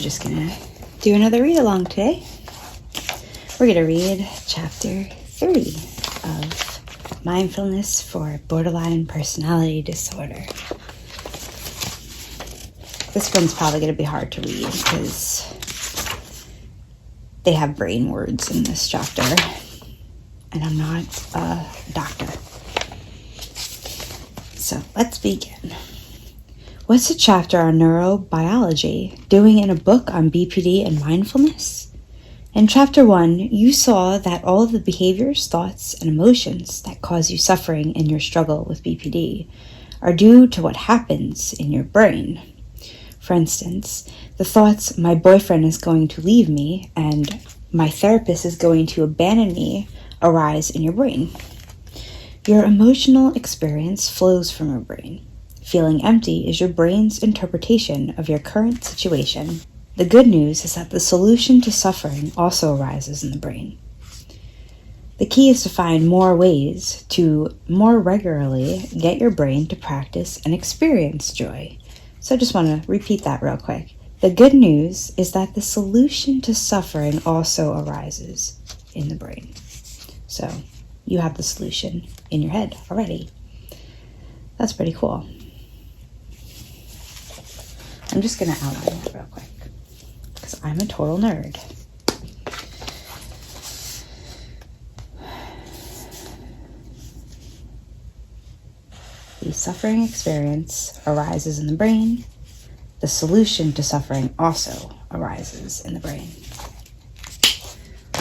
just gonna do another read along today. We're gonna read chapter 30 of Mindfulness for Borderline Personality Disorder. This one's probably gonna be hard to read because they have brain words in this chapter, and I'm not a doctor. So let's begin. What's a chapter on neurobiology doing in a book on BPD and mindfulness? In chapter 1, you saw that all of the behaviors, thoughts, and emotions that cause you suffering in your struggle with BPD are due to what happens in your brain. For instance, the thoughts, my boyfriend is going to leave me and my therapist is going to abandon me, arise in your brain. Your emotional experience flows from your brain. Feeling empty is your brain's interpretation of your current situation. The good news is that the solution to suffering also arises in the brain. The key is to find more ways to more regularly get your brain to practice and experience joy. So I just want to repeat that real quick. The good news is that the solution to suffering also arises in the brain. So you have the solution in your head already. That's pretty cool. I'm just going to outline that real quick because I'm a total nerd. The suffering experience arises in the brain. The solution to suffering also arises in the brain.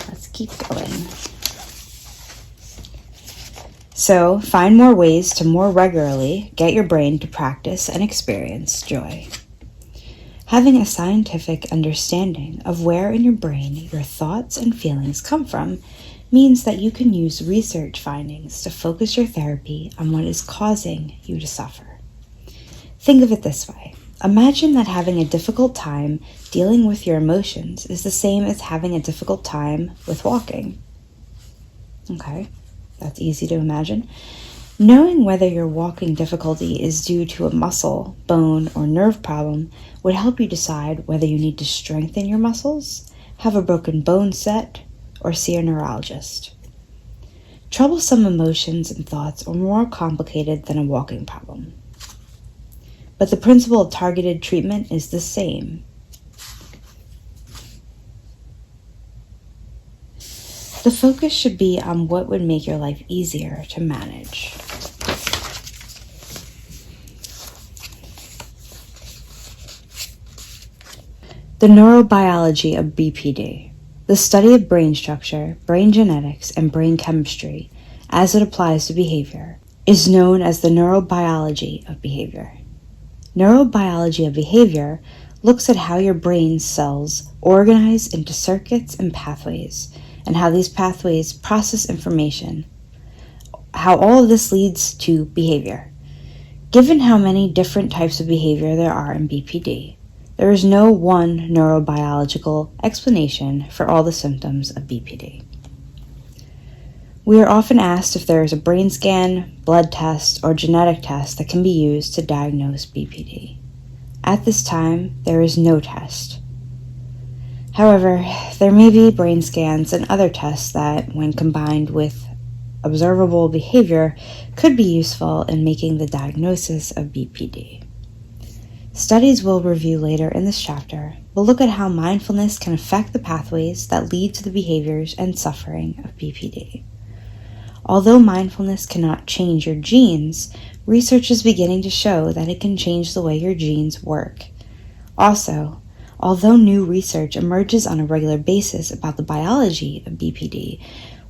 Let's keep going. So, find more ways to more regularly get your brain to practice and experience joy. Having a scientific understanding of where in your brain your thoughts and feelings come from means that you can use research findings to focus your therapy on what is causing you to suffer. Think of it this way. Imagine that having a difficult time dealing with your emotions is the same as having a difficult time with walking. Okay, that's easy to imagine. Knowing whether your walking difficulty is due to a muscle, bone, or nerve problem would help you decide whether you need to strengthen your muscles, have a broken bone set, or see a neurologist. Troublesome emotions and thoughts are more complicated than a walking problem. But the principle of targeted treatment is the same. The focus should be on what would make your life easier to manage. The neurobiology of BPD, the study of brain structure, brain genetics, and brain chemistry as it applies to behavior, is known as the neurobiology of behavior. Neurobiology of behavior looks at how your brain's cells organize into circuits and pathways, and how these pathways process information, how all of this leads to behavior. Given how many different types of behavior there are in BPD, there is no one neurobiological explanation for all the symptoms of BPD. We are often asked if there is a brain scan, blood test, or genetic test that can be used to diagnose BPD. At this time, there is no test. However, there may be brain scans and other tests that, when combined with observable behavior, could be useful in making the diagnosis of BPD. Studies we'll review later in this chapter will look at how mindfulness can affect the pathways that lead to the behaviors and suffering of BPD. Although mindfulness cannot change your genes, research is beginning to show that it can change the way your genes work. Also, although new research emerges on a regular basis about the biology of BPD,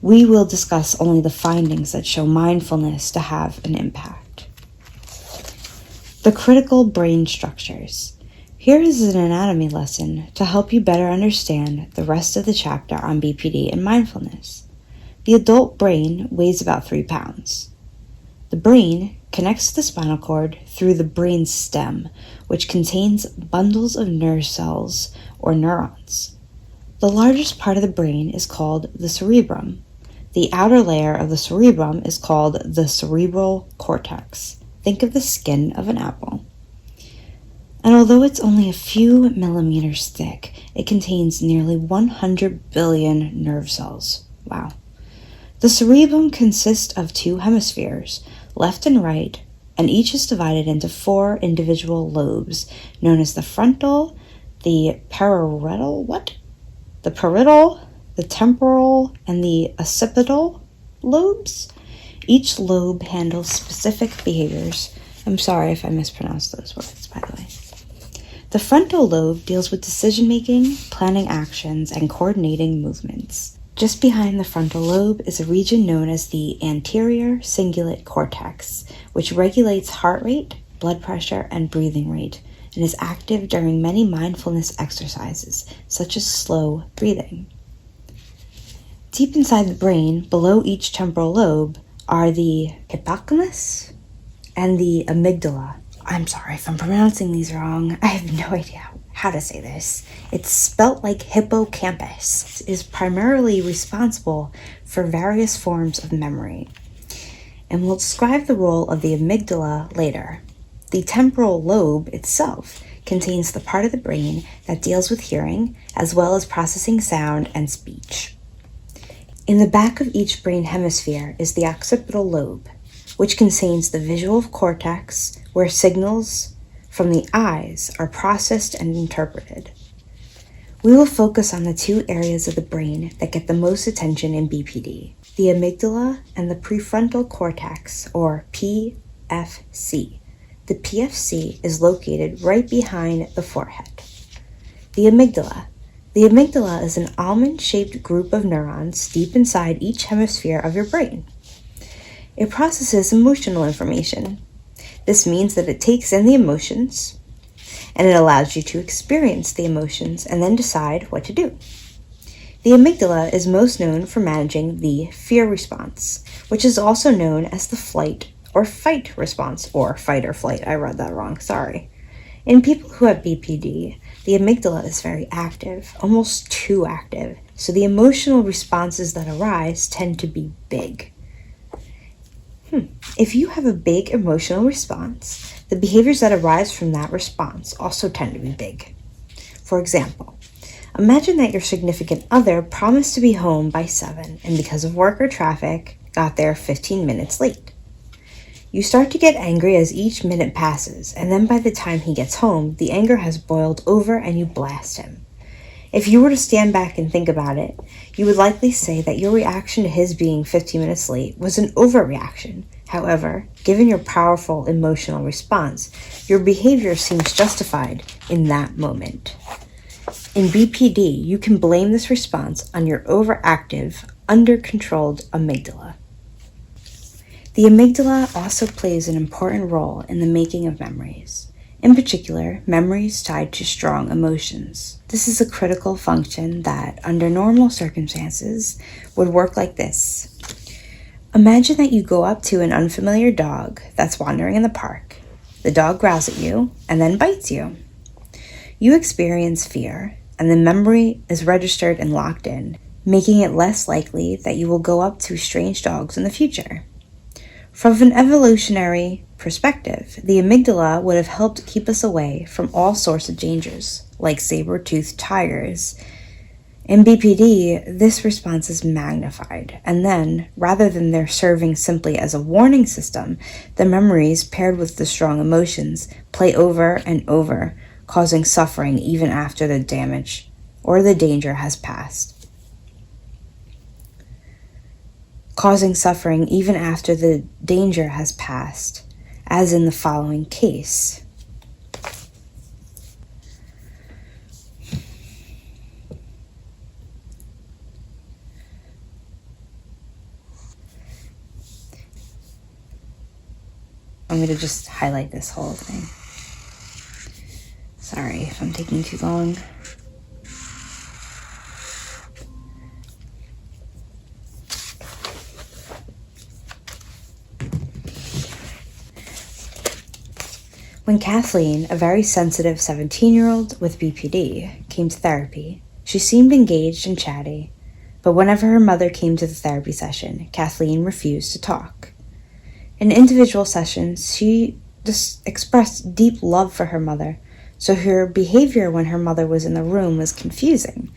we will discuss only the findings that show mindfulness to have an impact. The critical brain structures. Here is an anatomy lesson to help you better understand the rest of the chapter on BPD and mindfulness. The adult brain weighs about 3 pounds. The brain connects to the spinal cord through the brain stem, which contains bundles of nerve cells or neurons. The largest part of the brain is called the cerebrum. The outer layer of the cerebrum is called the cerebral cortex. Think of the skin of an apple. And although it's only a few millimeters thick, it contains nearly 100 billion nerve cells. Wow. The cerebrum consists of two hemispheres, left and right, and each is divided into 4 individual lobes, known as the frontal, the parietal, the temporal, and the occipital lobes. Each lobe handles specific behaviors. I'm sorry if I mispronounced those words, by the way. The frontal lobe deals with decision-making, planning actions, and coordinating movements. Just behind the frontal lobe is a region known as the anterior cingulate cortex, which regulates heart rate, blood pressure, and breathing rate, and is active during many mindfulness exercises, such as slow breathing. Deep inside the brain, below each temporal lobe, are the hippocampus and the amygdala. I'm sorry if I'm pronouncing these wrong. I have no idea how to say this. It's spelt like hippocampus. It is primarily responsible for various forms of memory. And we'll describe the role of the amygdala later. The temporal lobe itself contains the part of the brain that deals with hearing, as well as processing sound and speech. In the back of each brain hemisphere is the occipital lobe, which contains the visual cortex, where signals from the eyes are processed and interpreted. We will focus on the 2 areas of the brain that get the most attention in BPD, the amygdala and the prefrontal cortex, or PFC. The PFC is located right behind the forehead. The amygdala. The amygdala is an almond-shaped group of neurons deep inside each hemisphere of your brain. It processes emotional information. This means that it takes in the emotions, and it allows you to experience the emotions and then decide what to do. The amygdala is most known for managing the fear response, which is also known as the flight or fight response, or fight or flight. I read that wrong, sorry. In people who have BPD, the amygdala is very active, almost too active, so the emotional responses that arise tend to be big. If you have a big emotional response, the behaviors that arise from that response also tend to be big. For example, imagine that your significant other promised to be home by 7 and because of work or traffic, got there 15 minutes late. You start to get angry as each minute passes, and then by the time he gets home, the anger has boiled over and you blast him. If you were to stand back and think about it, you would likely say that your reaction to his being 15 minutes late was an overreaction. However, given your powerful emotional response, your behavior seems justified in that moment. In BPD, you can blame this response on your overactive, under-controlled amygdala. The amygdala also plays an important role in the making of memories. In particular, memories tied to strong emotions. This is a critical function that, under normal circumstances, would work like this. Imagine that you go up to an unfamiliar dog that's wandering in the park. The dog growls at you and then bites you. You experience fear, and the memory is registered and locked in, making it less likely that you will go up to strange dogs in the future. From an evolutionary perspective, the amygdala would have helped keep us away from all sorts of dangers, like saber-toothed tigers. In BPD, this response is magnified, and then, rather than there serving simply as a warning system, the memories paired with the strong emotions play over and over, causing suffering even after the damage or the danger has passed. As in the following case. I'm going to just highlight this whole thing. Sorry if I'm taking too long. When Kathleen, a very sensitive 17-year-old with BPD, came to therapy, she seemed engaged and chatty, but whenever her mother came to the therapy session, Kathleen refused to talk. In individual sessions, she just expressed deep love for her mother, so her behavior when her mother was in the room was confusing.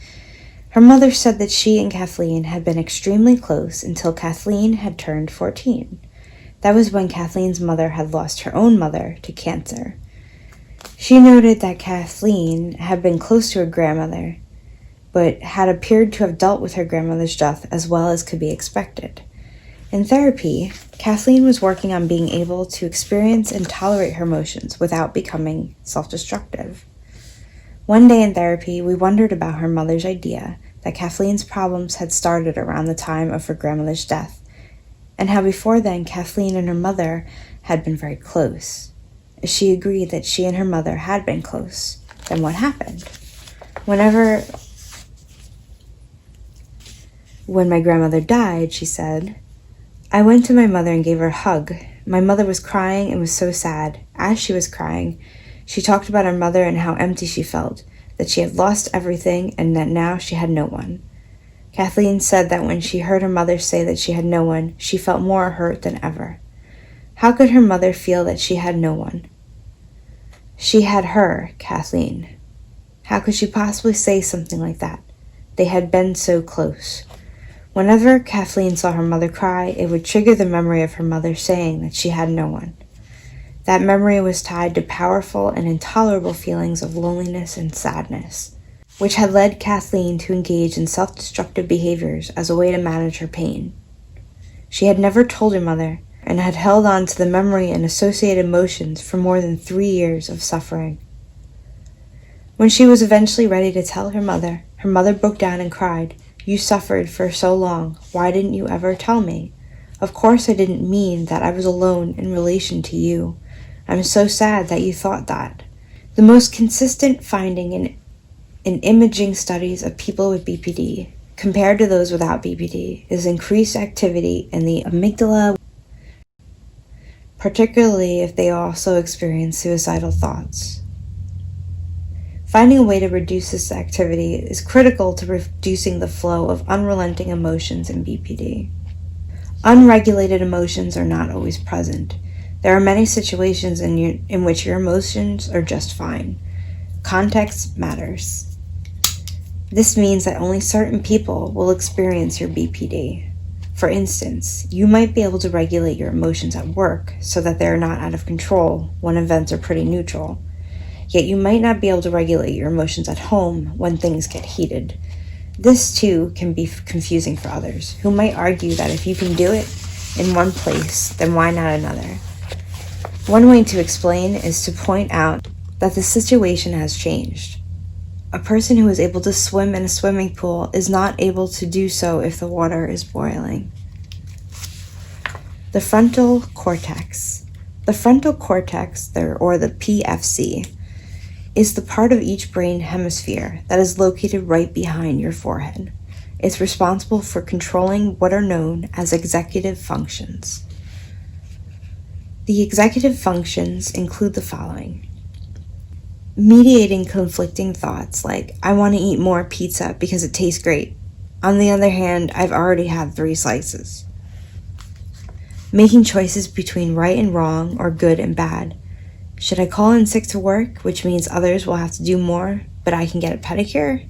Her mother said that she and Kathleen had been extremely close until Kathleen had turned 14. That was when Kathleen's mother had lost her own mother to cancer. She noted that Kathleen had been close to her grandmother, but had appeared to have dealt with her grandmother's death as well as could be expected. In therapy, Kathleen was working on being able to experience and tolerate her emotions without becoming self-destructive. One day in therapy, we wondered about her mother's idea that Kathleen's problems had started around the time of her grandmother's death, and how before then Kathleen and her mother had been very close. She agreed that she and her mother had been close. Then what happened? When my grandmother died, she said, I went to my mother and gave her a hug. My mother was crying and was so sad. As she was crying, she talked about her mother and how empty she felt, that she had lost everything and that now she had no one. Kathleen said that when she heard her mother say that she had no one, she felt more hurt than ever. How could her mother feel that she had no one? She had her, Kathleen. How could she possibly say something like that? They had been so close. Whenever Kathleen saw her mother cry, it would trigger the memory of her mother saying that she had no one. That memory was tied to powerful and intolerable feelings of loneliness and sadness, which had led Kathleen to engage in self-destructive behaviors as a way to manage her pain. She had never told her mother and had held on to the memory and associated emotions for more than 3 years of suffering. When she was eventually ready to tell her mother broke down and cried, You suffered for so long. Why didn't you ever tell me? Of course I didn't mean that I was alone in relation to you. I'm so sad that you thought that. The most consistent finding in imaging studies of people with BPD, compared to those without BPD, is increased activity in the amygdala, particularly if they also experience suicidal thoughts. Finding a way to reduce this activity is critical to reducing the flow of unrelenting emotions in BPD. Unregulated emotions are not always present. There are many situations in which your emotions are just fine. Context matters. This means that only certain people will experience your BPD. For instance, you might be able to regulate your emotions at work so that they are not out of control when events are pretty neutral. Yet you might not be able to regulate your emotions at home when things get heated. This too can be confusing for others, who might argue that if you can do it in one place, then why not another? One way to explain is to point out that the situation has changed. A person who is able to swim in a swimming pool is not able to do so if the water is boiling. The frontal cortex. The frontal cortex, or the PFC, is the part of each brain hemisphere that is located right behind your forehead. It's responsible for controlling what are known as executive functions. The executive functions include the following: mediating conflicting thoughts like, I want to eat more pizza because it tastes great. On the other hand, I've already had 3 slices. Making choices between right and wrong or good and bad. Should I call in sick to work, which means others will have to do more, but I can get a pedicure?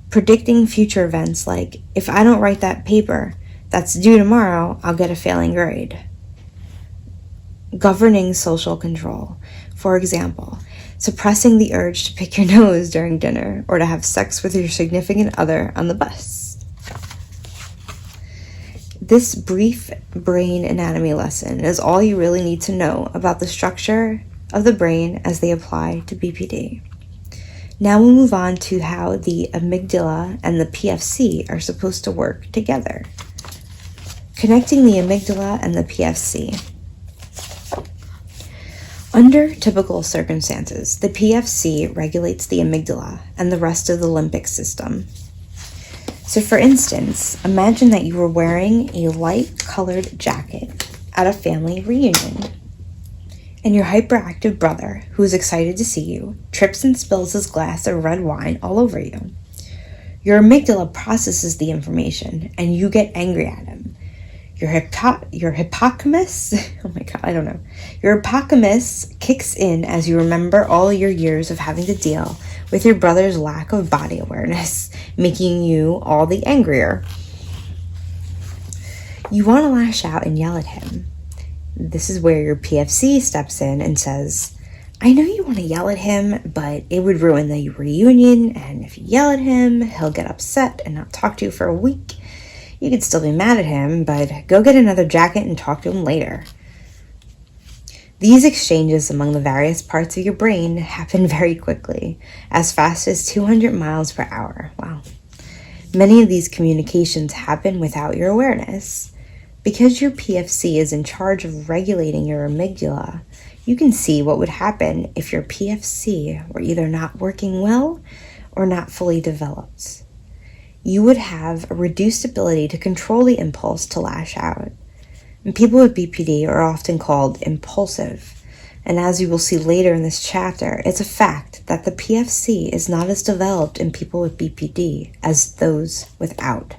Predicting future events like, if I don't write that paper that's due tomorrow, I'll get a failing grade. Governing social control. For example, suppressing the urge to pick your nose during dinner or to have sex with your significant other on the bus. This brief brain anatomy lesson is all you really need to know about the structure of the brain as they apply to BPD. Now we'll move on to how the amygdala and the PFC are supposed to work together. Connecting the amygdala and the PFC. Under typical circumstances, the PFC regulates the amygdala and the rest of the limbic system. So for instance, imagine that you were wearing a light-colored jacket at a family reunion, and your hyperactive brother, who is excited to see you, trips and spills his glass of red wine all over you. Your amygdala processes the information, and you get angry at him. Your hippocampus, oh my god, I don't know. Your hippocampus kicks in as you remember all your years of having to deal with your brother's lack of body awareness, making you all the angrier. You want to lash out and yell at him. This is where your PFC steps in and says, I know you want to yell at him, but it would ruin the reunion, and if you yell at him, he'll get upset and not talk to you for a week. You could still be mad at him, but go get another jacket and talk to him later. These exchanges among the various parts of your brain happen very quickly, as fast as 200 miles per hour. Wow. Many of these communications happen without your awareness. Because your PFC is in charge of regulating your amygdala, you can see what would happen if your PFC were either not working well or not fully developed. You would have a reduced ability to control the impulse to lash out. And people with BPD are often called impulsive. And as you will see later in this chapter, it's a fact that the PFC is not as developed in people with BPD as those without.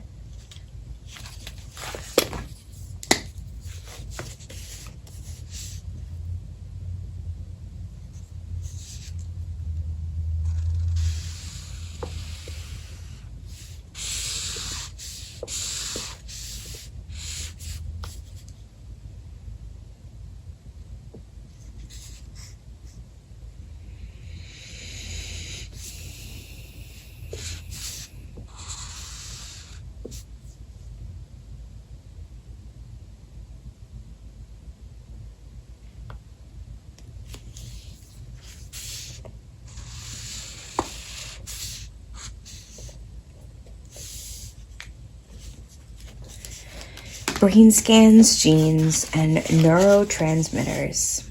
Brain scans, genes, and neurotransmitters.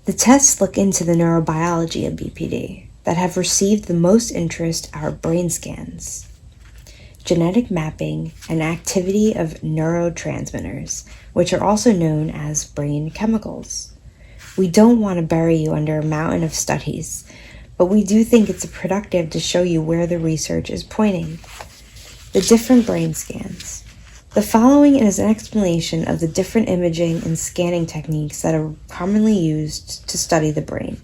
The tests look into the neurobiology of BPD that have received the most interest are brain scans, genetic mapping, and activity of neurotransmitters, which are also known as brain chemicals. We don't want to bury you under a mountain of studies, but we do think it's productive to show you where the research is pointing. The different brain scans. The following is an explanation of the different imaging and scanning techniques that are commonly used to study the brain.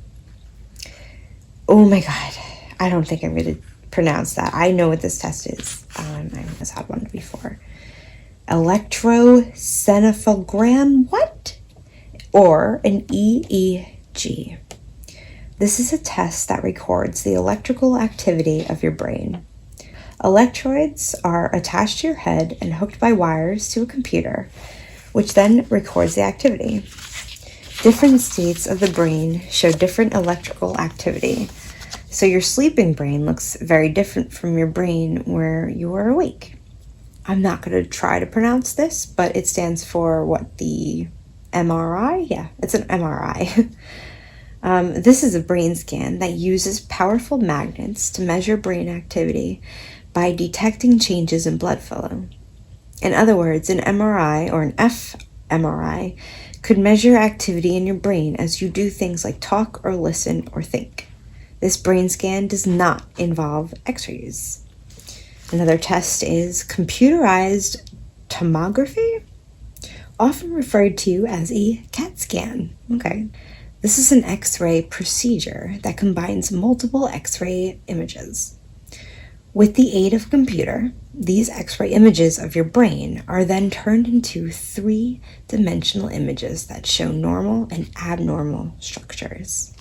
Oh my god, I don't think I'm going to pronounce that. I know what this test is. I almost had one before. Electroencephalogram, what? Or an EEG. This is a test that records the electrical activity of your brain. Electrodes are attached to your head and hooked by wires to a computer, which then records the activity. Different states of the brain show different electrical activity. So your sleeping brain looks very different from your brain where you are awake. I'm not going to try to pronounce this, but it stands for the MRI? Yeah, it's an MRI. This is a brain scan that uses powerful magnets to measure brain activity by detecting changes in blood flow. In other words, an MRI or an fMRI could measure activity in your brain as you do things like talk or listen or think. This brain scan does not involve x-rays. Another test is computerized tomography, often referred to as a CAT scan. Okay. This is an x-ray procedure that combines multiple x-ray images. With the aid of a computer, these x-ray images of your brain are then turned into three-dimensional images that show normal and abnormal structures.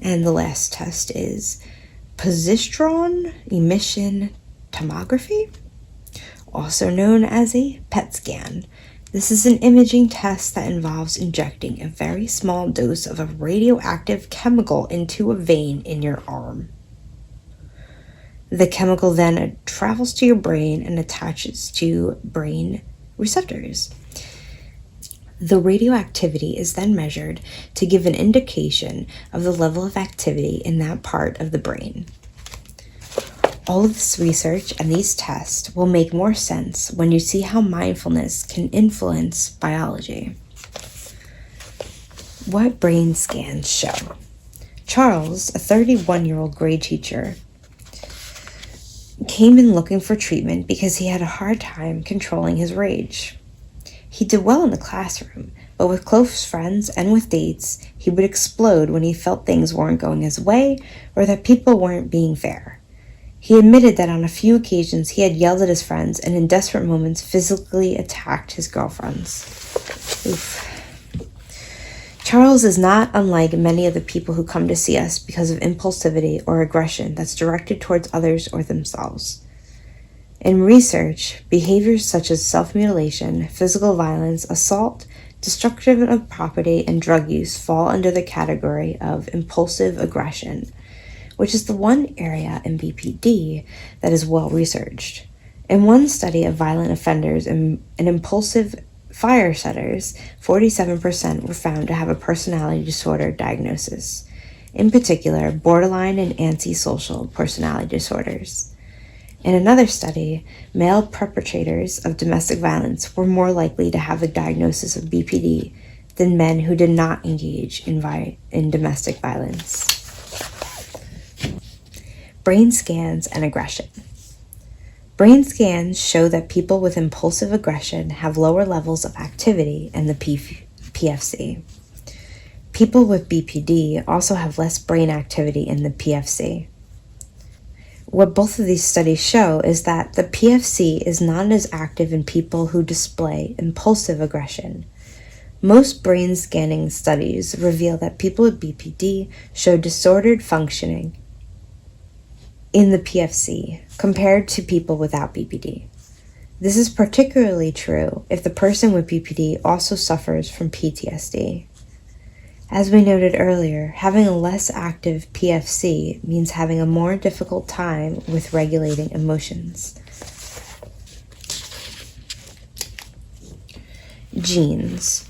And the last test is positron emission tomography, also known as a PET scan. This is an imaging test that involves injecting a very small dose of a radioactive chemical into a vein in your arm. The chemical then travels to your brain and attaches to brain receptors. The radioactivity is then measured to give an indication of the level of activity in that part of the brain. All of this research and these tests will make more sense when you see how mindfulness can influence biology. What brain scans show? Charles, a 31-year-old grade teacher, came in looking for treatment because he had a hard time controlling his rage. He did well in the classroom, but with close friends and with dates, he would explode when he felt things weren't going his way or that people weren't being fair. He admitted that on a few occasions he had yelled at his friends and in desperate moments physically attacked his girlfriends. Oof. Charles is not unlike many of the people who come to see us because of impulsivity or aggression that's directed towards others or themselves. In research, behaviors such as self-mutilation, physical violence, assault, destruction of property, and drug use fall under the category of impulsive aggression, which is the one area in BPD that is well researched. In one study of violent offenders and impulsive fire setters, 47% were found to have a personality disorder diagnosis, in particular borderline and antisocial personality disorders. In another study, male perpetrators of domestic violence were more likely to have a diagnosis of BPD than men who did not engage in domestic violence. Brain scans and aggression. Brain scans show that people with impulsive aggression have lower levels of activity in the PFC. People with BPD also have less brain activity in the PFC. What both of these studies show is that the PFC is not as active in people who display impulsive aggression. Most brain scanning studies reveal that people with BPD show disordered functioning in the PFC compared to people without BPD. This is particularly true if the person with BPD also suffers from PTSD. As we noted earlier, having a less active PFC means having a more difficult time with regulating emotions. Genes.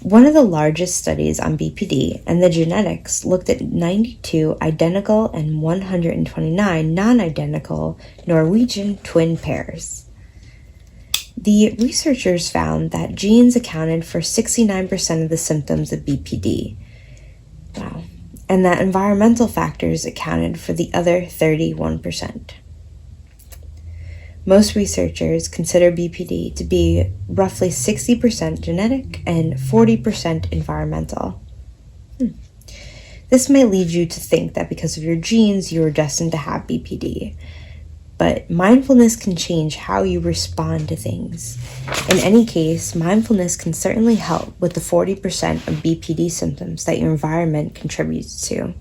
One of the largest studies on BPD and the genetics looked at 92 identical and 129 non-identical Norwegian twin pairs. The researchers found that genes accounted for 69% of the symptoms of BPD. Wow. And that environmental factors accounted for the other 31%. Most researchers consider BPD to be roughly 60% genetic and 40% environmental. This might lead you to think that because of your genes, you are destined to have BPD. But mindfulness can change how you respond to things. In any case, mindfulness can certainly help with the 40% of BPD symptoms that your environment contributes to.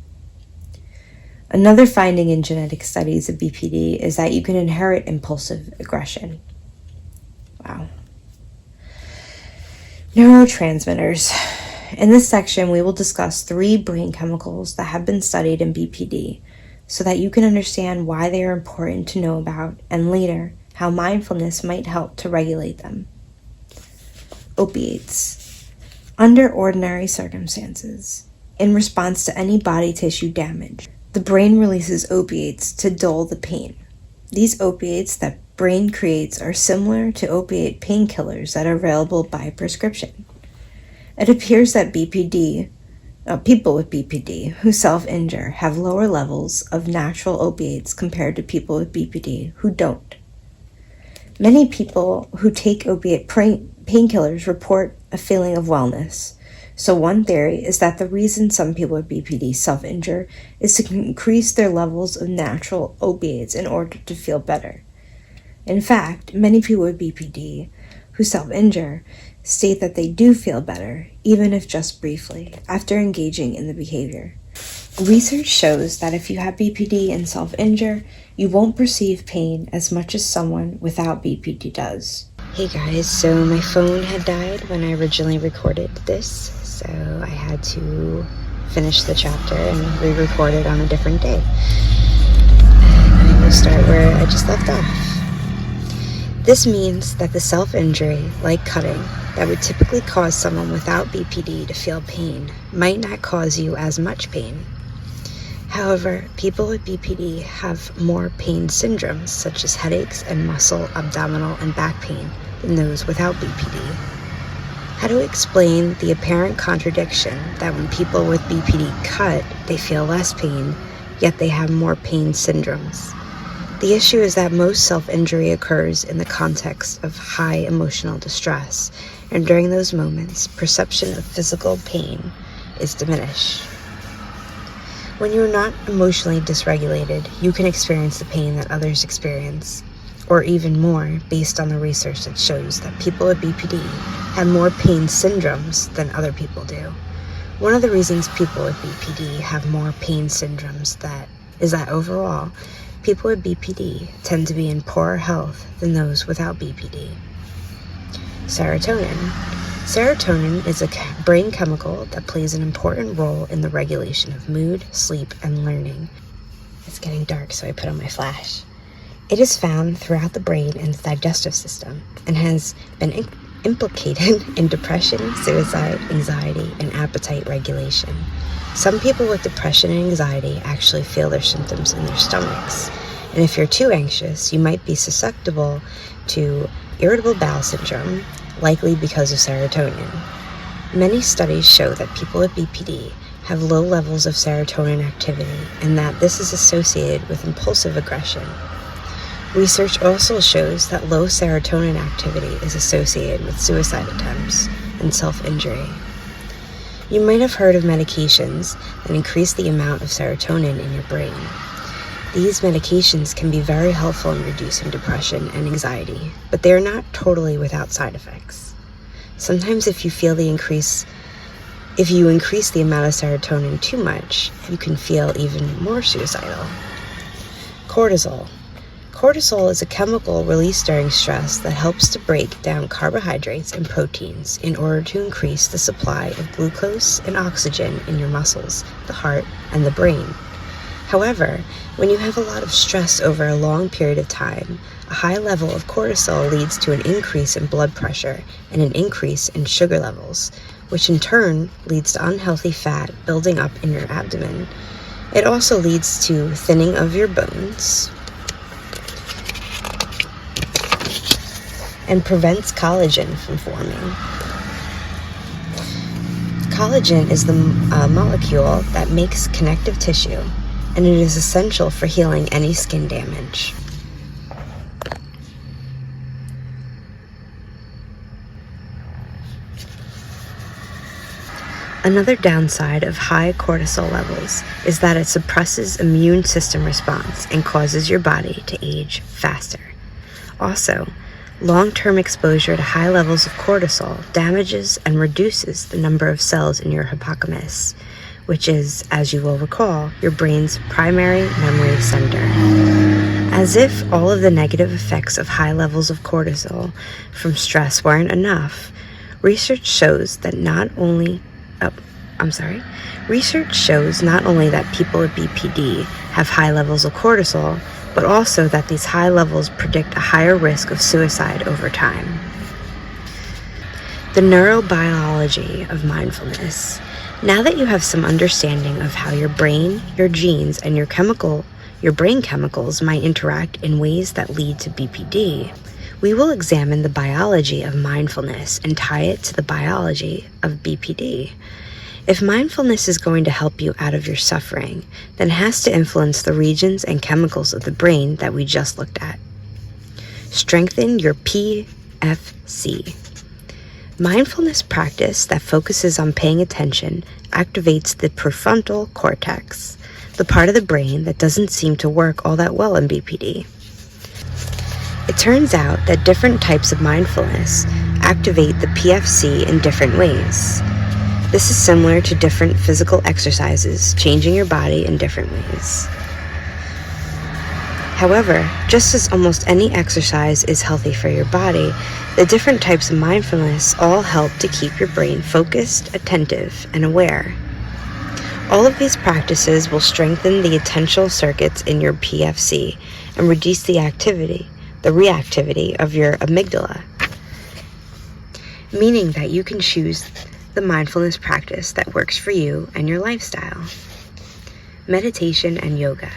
Another finding in genetic studies of BPD is that you can inherit impulsive aggression. Wow. Neurotransmitters. In this section, we will discuss 3 brain chemicals that have been studied in BPD, so that you can understand why they are important to know about, and later, how mindfulness might help to regulate them. Opiates. Under ordinary circumstances, in response to any body tissue damage, the brain releases opiates to dull the pain. These opiates that brain creates are similar to opiate painkillers that are available by prescription. It appears that people with BPD who self-injure have lower levels of natural opiates compared to people with BPD who don't. Many people who take opiate painkillers report a feeling of wellness. So one theory is that the reason some people with BPD self-injure is to increase their levels of natural opiates in order to feel better. In fact, many people with BPD who self-injure state that they do feel better, even if just briefly, after engaging in the behavior. Research shows that if you have BPD and self-injure, you won't perceive pain as much as someone without BPD does. Hey guys, so my phone had died when I originally recorded this, so I had to finish the chapter and re-record it on a different day. And I will start where I just left off. This means that the self-injury, like cutting, that would typically cause someone without BPD to feel pain might not cause you as much pain. However, people with BPD have more pain syndromes, such as headaches and muscle, abdominal, and back pain, than those without BPD. How to explain the apparent contradiction that when people with BPD cut, they feel less pain, yet they have more pain syndromes? The issue is that most self-injury occurs in the context of high emotional distress, and during those moments, perception of physical pain is diminished. When you are not emotionally dysregulated, you can experience the pain that others experience, or even more, based on the research that shows that people with BPD have more pain syndromes than other people do. One of the reasons people with BPD have more pain syndromes is that overall, people with BPD tend to be in poorer health than those without BPD. Serotonin. Serotonin is a brain chemical that plays an important role in the regulation of mood, sleep, and learning. It's getting dark, so I put on my flash. It is found throughout the brain and the digestive system and has been implicated in depression, suicide, anxiety, and appetite regulation. Some people with depression and anxiety actually feel their symptoms in their stomachs. And if you're too anxious, you might be susceptible to irritable bowel syndrome, likely because of serotonin. Many studies show that people with BPD have low levels of serotonin activity and that this is associated with impulsive aggression. Research also shows that low serotonin activity is associated with suicide attempts and self-injury. You might have heard of medications that increase the amount of serotonin in your brain. These medications can be very helpful in reducing depression and anxiety, but they are not totally without side effects. Sometimes if you increase the amount of serotonin too much, you can feel even more suicidal. Cortisol. Cortisol is a chemical released during stress that helps to break down carbohydrates and proteins in order to increase the supply of glucose and oxygen in your muscles, the heart, and the brain. However, when you have a lot of stress over a long period of time, a high level of cortisol leads to an increase in blood pressure and an increase in sugar levels, which in turn leads to unhealthy fat building up in your abdomen. It also leads to thinning of your bones and prevents collagen from forming. Collagen is the molecule that makes connective tissue, and it is essential for healing any skin damage. Another downside of high cortisol levels is that it suppresses immune system response and causes your body to age faster. Also, long-term exposure to high levels of cortisol damages and reduces the number of cells in your hippocampus, which is, as you will recall, your brain's primary memory center. As if all of the negative effects of high levels of cortisol from stress weren't enough, research shows not only that people with BPD have high levels of cortisol, but also that these high levels predict a higher risk of suicide over time. The neurobiology of mindfulness. Now that you have some understanding of how your brain, your genes, and your brain chemicals might interact in ways that lead to BPD, we will examine the biology of mindfulness and tie it to the biology of BPD. If mindfulness is going to help you out of your suffering, then it has to influence the regions and chemicals of the brain that we just looked at. Strengthen your PFC. Mindfulness practice that focuses on paying attention activates the prefrontal cortex, the part of the brain that doesn't seem to work all that well in BPD. It turns out that different types of mindfulness activate the PFC in different ways. This is similar to different physical exercises, changing your body in different ways. However, just as almost any exercise is healthy for your body, the different types of mindfulness all help to keep your brain focused, attentive, and aware. All of these practices will strengthen the attentional circuits in your PFC and reduce the reactivity of your amygdala, meaning that you can choose the mindfulness practice that works for you and your lifestyle. Meditation and yoga.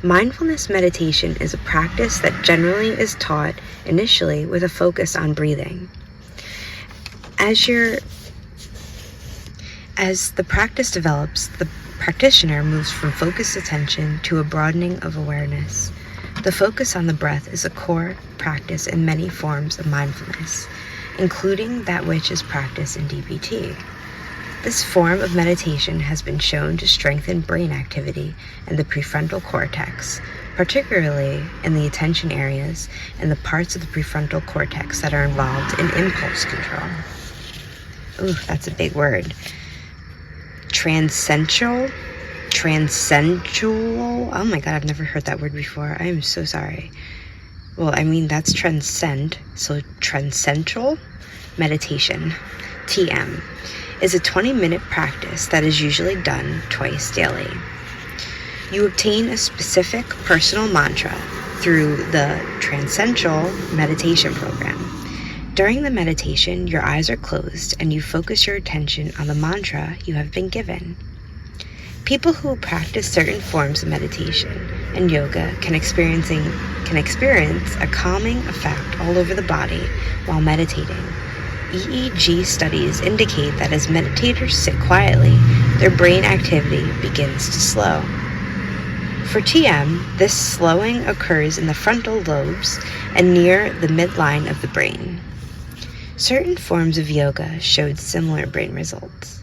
Mindfulness meditation is a practice that generally is taught initially with a focus on breathing. As the practice develops, the practitioner moves from focused attention to a broadening of awareness. The focus on the breath is a core practice in many forms of mindfulness, including that which is practiced in DBT. This form of meditation has been shown to strengthen brain activity in the prefrontal cortex, particularly in the attention areas and the parts of the prefrontal cortex that are involved in impulse control. Ooh, that's a big word. Transcensual? Oh my God, I've never heard that word before. I am so sorry. Well, I mean, that's transcend. So transcensual meditation, TM, is a 20-minute practice that is usually done twice daily. You obtain a specific personal mantra through the Transcensual meditation program. During the meditation, your eyes are closed and you focus your attention on the mantra you have been given. People who practice certain forms of meditation and yoga can experience a calming effect all over the body while meditating. EEG studies indicate that as meditators sit quietly, their brain activity begins to slow. For TM, this slowing occurs in the frontal lobes and near the midline of the brain. Certain forms of yoga showed similar brain results.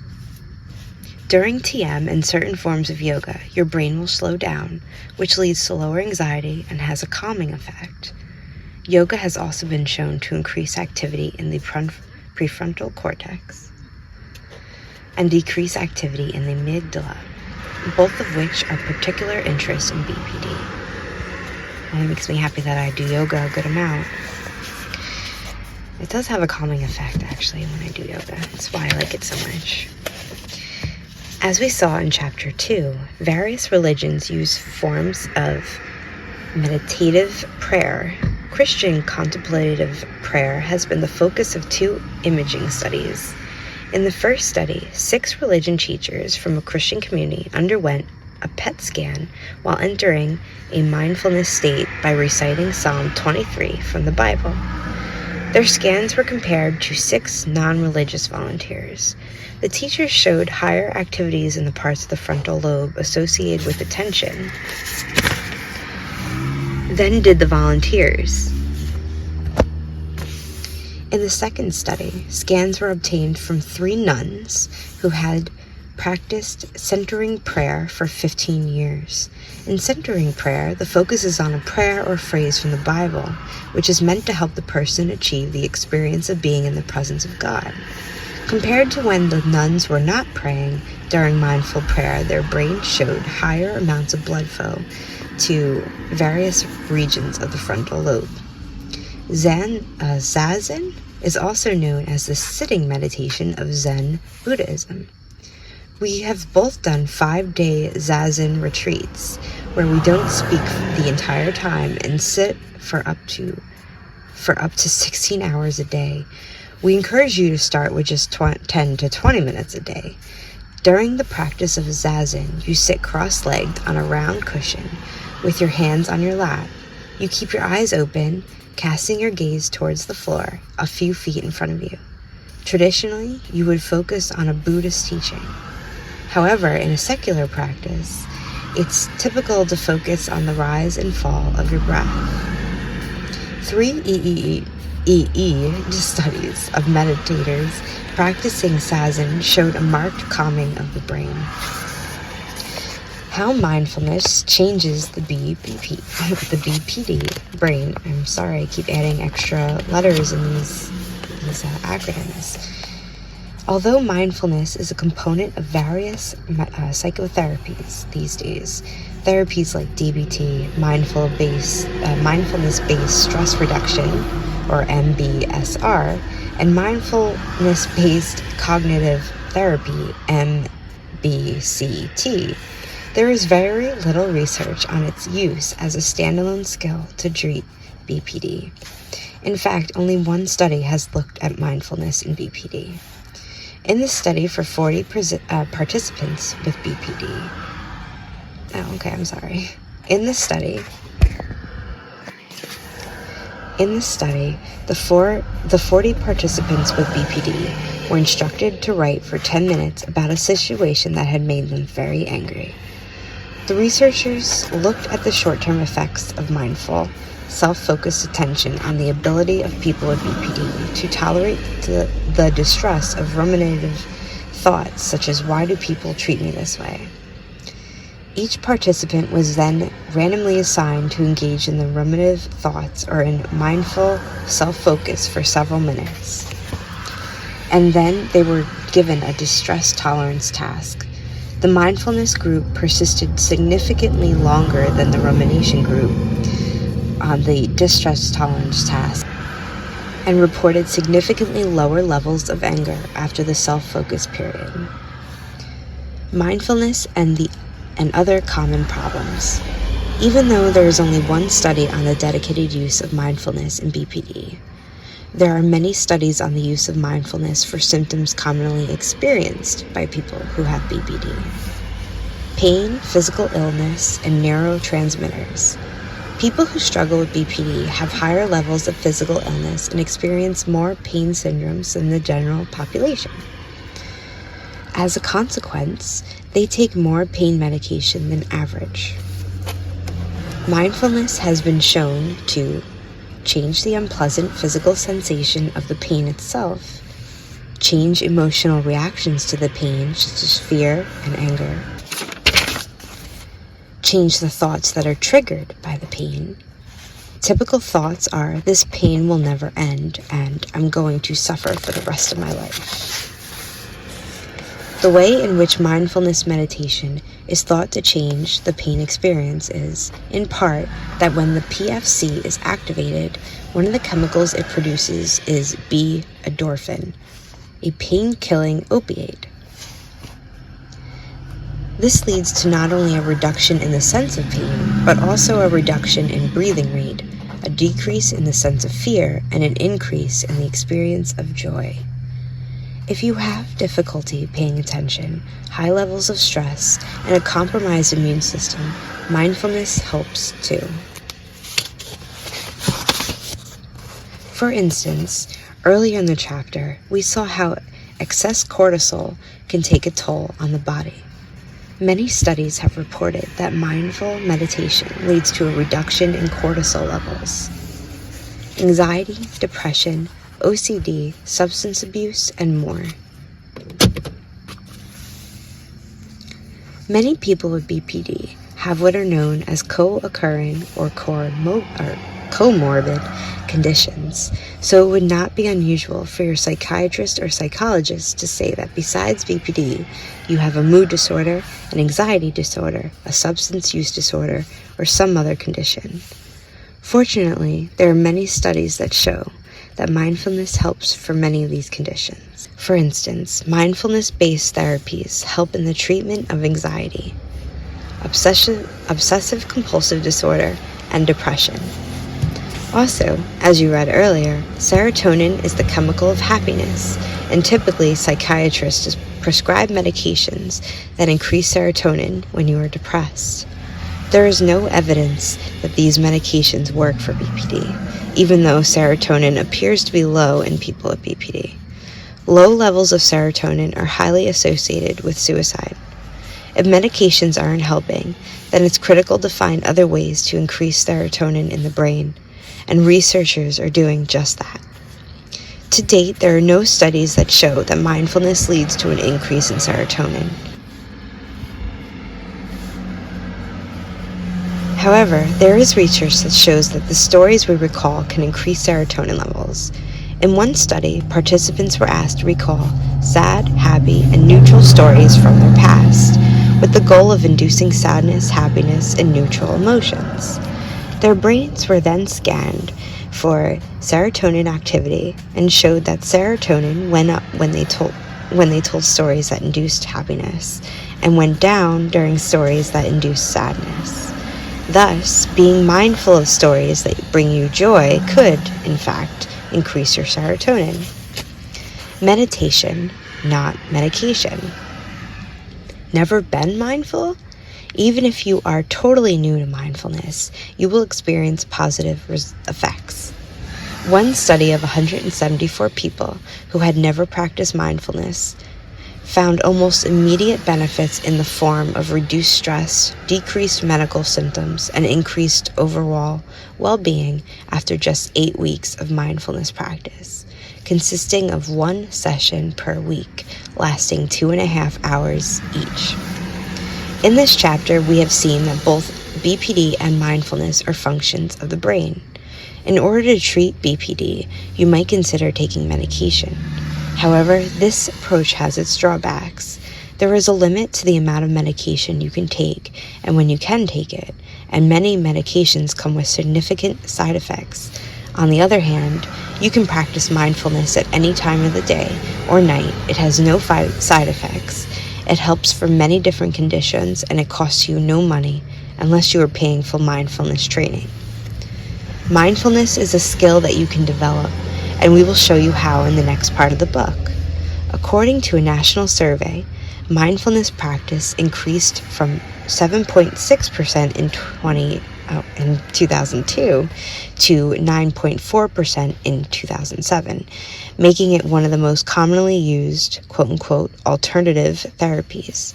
During TM and certain forms of yoga, your brain will slow down, which leads to lower anxiety and has a calming effect. Yoga has also been shown to increase activity in the prefrontal cortex and decrease activity in the amygdala, both of which are particular interests in BPD. And it makes me happy that I do yoga a good amount. It does have a calming effect, actually, when I do yoga. That's why I like it so much. As we saw in Chapter 2, various religions use forms of meditative prayer. Christian contemplative prayer has been the focus of 2 imaging studies. In the first study, 6 religion teachers from a Christian community underwent a PET scan while entering a mindfulness state by reciting Psalm 23 from the Bible. Their scans were compared to 6 non-religious volunteers. The teachers showed higher activities in the parts of the frontal lobe associated with attention than did the volunteers. In the second study, scans were obtained from 3 nuns who had practiced centering prayer for 15 years. In centering prayer, the focus is on a prayer or phrase from the Bible, which is meant to help the person achieve the experience of being in the presence of God. Compared to when the nuns were not praying during mindful prayer, their brain showed higher amounts of blood flow to various regions of the frontal lobe. Zazen is also known as the sitting meditation of Zen Buddhism. We have both done 5-day Zazen retreats where we don't speak the entire time and sit for up to 16 hours a day. We encourage you to start with just 10 to 20 minutes a day. During the practice of Zazen, you sit cross-legged on a round cushion with your hands on your lap. You keep your eyes open, casting your gaze towards the floor a few feet in front of you. Traditionally, you would focus on a Buddhist teaching. However, in a secular practice, it's typical to focus on the rise and fall of your breath. 3 EEG studies of meditators practicing Zazen showed a marked calming of the brain. How mindfulness changes the BPD brain. I'm sorry, I keep adding extra letters in these acronyms. Although mindfulness is a component of various psychotherapies these days, therapies like DBT, mindfulness-based stress reduction, or MBSR, and mindfulness-based cognitive therapy, MBCT, there is very little research on its use as a standalone skill to treat BPD. In fact, only 1 study has looked at mindfulness in BPD. In the study for 40 participants with BPD, In the study, the 40 participants with BPD were instructed to write for 10 minutes about a situation that had made them very angry. The researchers looked at the short-term effects of mindful, self-focused attention on the ability of people with BPD to tolerate the distress of ruminative thoughts such as, why do people treat me this way? Each participant was then randomly assigned to engage in the ruminative thoughts or in mindful self-focus for several minutes. And then they were given a distress tolerance task. The mindfulness group persisted significantly longer than the rumination group on the distress tolerance task and reported significantly lower levels of anger after the self-focus period. Mindfulness and other common problems. Even though there is only one study on the dedicated use of mindfulness in BPD, there are many studies on the use of mindfulness for symptoms commonly experienced by people who have BPD. Pain, physical illness, and neurotransmitters. People who struggle with BPD have higher levels of physical illness and experience more pain syndromes than the general population. As a consequence, they take more pain medication than average. Mindfulness has been shown to change the unpleasant physical sensation of the pain itself, change emotional reactions to the pain, such as fear and anger, change the thoughts that are triggered by the pain. Typical thoughts are, this pain will never end, and I'm going to suffer for the rest of my life. The way in which mindfulness meditation is thought to change the pain experience is, in part, that when the PFC is activated, one of the chemicals it produces is B-endorphin, a pain-killing opiate. This leads to not only a reduction in the sense of pain, but also a reduction in breathing rate, a decrease in the sense of fear, and an increase in the experience of joy. If you have difficulty paying attention, high levels of stress, and a compromised immune system, mindfulness helps too. For instance, earlier in the chapter, we saw how excess cortisol can take a toll on the body. Many studies have reported that mindful meditation leads to a reduction in cortisol levels. Anxiety, depression, OCD, substance abuse, and more. Many people with BPD have what are known as co-occurring or comorbid conditions, so it would not be unusual for your psychiatrist or psychologist to say that besides BPD, you have a mood disorder, an anxiety disorder, a substance use disorder, or some other condition. Fortunately, there are many studies that show that mindfulness helps for many of these conditions. For instance, mindfulness-based therapies help in the treatment of anxiety, obsessive-compulsive disorder, and depression. Also, as you read earlier, serotonin is the chemical of happiness, and typically psychiatrists prescribe medications that increase serotonin when you are depressed. There is no evidence that these medications work for BPD, even though serotonin appears to be low in people with BPD. Low levels of serotonin are highly associated with suicide. If medications aren't helping, then it's critical to find other ways to increase serotonin in the brain, and researchers are doing just that. To date, there are no studies that show that mindfulness leads to an increase in serotonin. However, there is research that shows that the stories we recall can increase serotonin levels. In one study, participants were asked to recall sad, happy, and neutral stories from their past, with the goal of inducing sadness, happiness, and neutral emotions. Their brains were then scanned for serotonin activity and showed that serotonin went up when they told stories that induced happiness, and went down during stories that induced sadness. Thus, being mindful of stories that bring you joy could, in fact, increase your serotonin. Meditation, not medication. Never been mindful? Even if you are totally new to mindfulness, you will experience positive effects. One study of 174 people who had never practiced mindfulness found almost immediate benefits in the form of reduced stress, decreased medical symptoms, and increased overall well-being after just 8 weeks of mindfulness practice, consisting of 1 session per week, lasting 2.5 hours each. In this chapter, we have seen that both BPD and mindfulness are functions of the brain. In order to treat BPD, you might consider taking medication. However, this approach has its drawbacks. There is a limit to the amount of medication you can take and when you can take it, and many medications come with significant side effects. On the other hand, you can practice mindfulness at any time of the day or night. It has no side effects. It helps for many different conditions, and it costs you no money unless you are paying for mindfulness training. Mindfulness is a skill that you can develop, and we will show you how in the next part of the book. According to a national survey, mindfulness practice increased from 7.6% in 2002 to 9.4% in 2007, making it one of the most commonly used, quote-unquote, alternative therapies.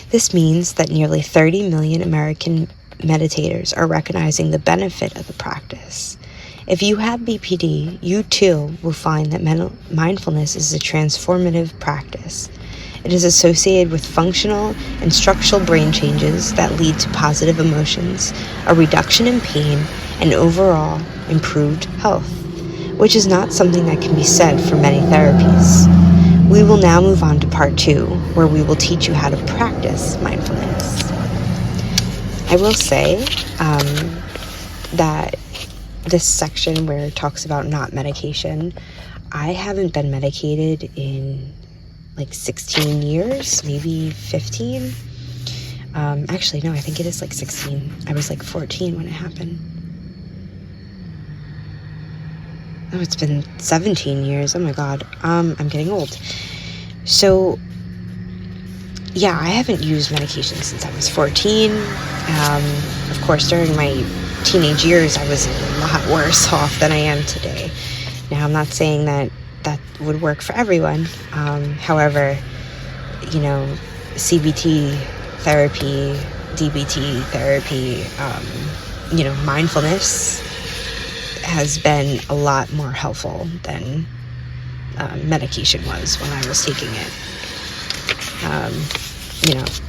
This means that nearly 30 million American meditators are recognizing the benefit of the practice. If you have BPD, you too will find that mindfulness is a transformative practice. It is associated with functional and structural brain changes that lead to positive emotions, a reduction in pain, and overall improved health, which is not something that can be said for many therapies. We will now move on to part 2, where we will teach you how to practice mindfulness. I will say that this section where it talks about not medication, I haven't been medicated in like 16 years, maybe 15. Actually, no, I think it is like 16. I was like 14 when it happened. Oh, it's been 17 years. Oh my God. I'm getting old. So, yeah, I haven't used medication since I was 14. Of course, during my teenage years, I was a lot worse off than I am today. Now, I'm not saying that would work for everyone. However, CBT therapy, DBT therapy, mindfulness has been a lot more helpful than medication was when I was taking it.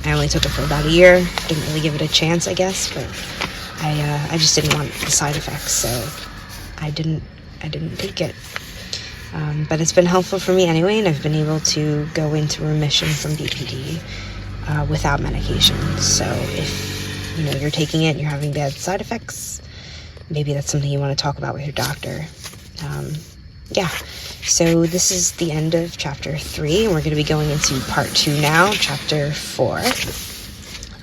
I only took it for about a year. Didn't really give it a chance, I guess, but I just didn't want the side effects, so I didn't take it. But it's been helpful for me anyway, and I've been able to go into remission from BPD without medication. So if you're taking it and you're having bad side effects, maybe that's something you want to talk about with your doctor. So this is the end of chapter 3, and we're going to be going into part 2 now, chapter 4.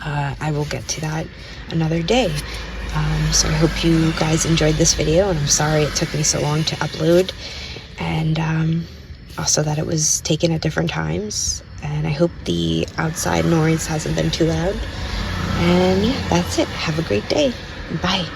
I will get to that another day. So I hope you guys enjoyed this video, and I'm sorry it took me so long to upload, and also that it was taken at different times, and I hope the outside noise hasn't been too loud. And yeah, that's it. Have a great day. Bye.